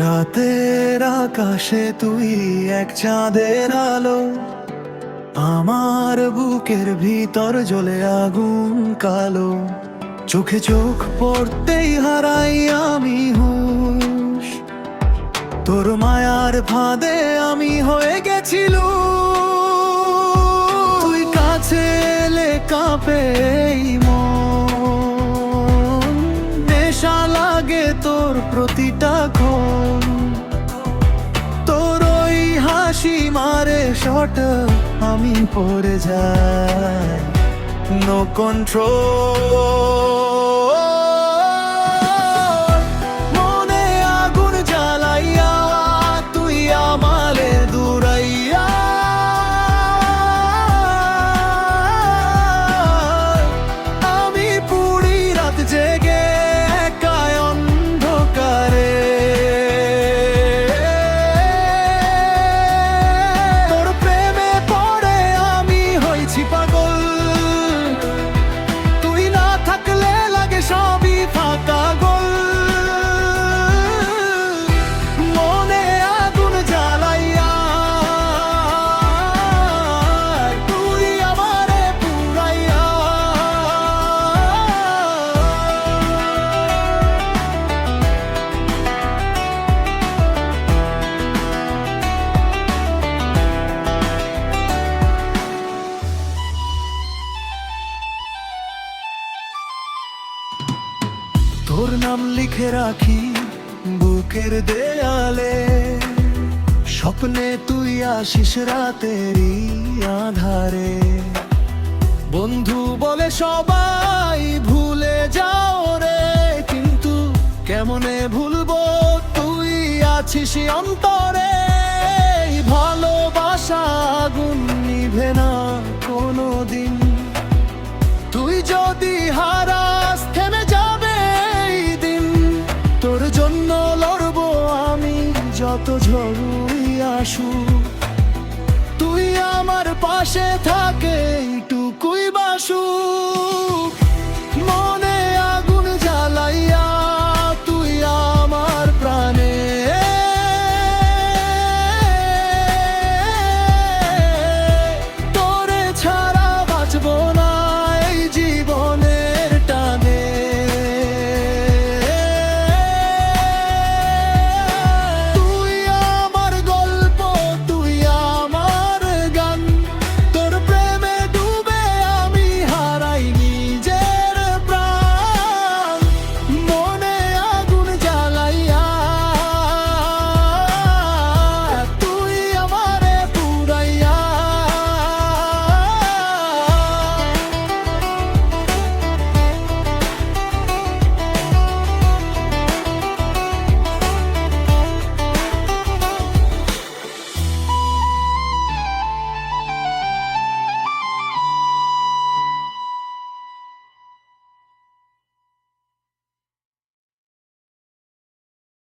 রাতের আকাশে তুই এক চাঁদের আলো, আমার বুকের ভিতর জ্বলে আগুন কালো। চোখে চোখ পড়তেই হারাই আমি হুঁশ, তোর মায়ার ফাঁদে আমি হয়ে গেছিলুম। তুই কাছে এলে কাঁপে এই মন, নেশা লাগে তোর প্রতিটা ক্ষণ। তোর ওই হাসি মারে শট, আমি পড়ে যাই, নো কন্ট্রোল। মনে আগুন জ্বালাইয়া তুই আমারে দূরাইয়া, আমি পুরি রাত জেগে একাই অন্ধকারে। তোর প্রেমে পড়ে আমি হইছি পাগল, তুই না থাকলে লাগে সবই ফাঁকা গোল। মনে আগুন জ্বালাইয়া তুই আমারে পুরাইয়া। তোর নাম লিখে রাখি বুকের দেয়ালে, স্বপ্নে তুই আসিস রাতেরই আধারে। বন্ধু বলে সবাই ভুলে যাও রে, কিন্তু কেমনে ভুলবো তুই আছিস অন্তরে। ভালোবাসা আগুন নিভে না কোনোদিন, তুই যদি হারাস থেমে যাবে এই দিন। তোর জন্য লড়বো আমি যত ঝড়ই আসুক, তুই আমার পাশে থাকে এইটুকুই বাসুক।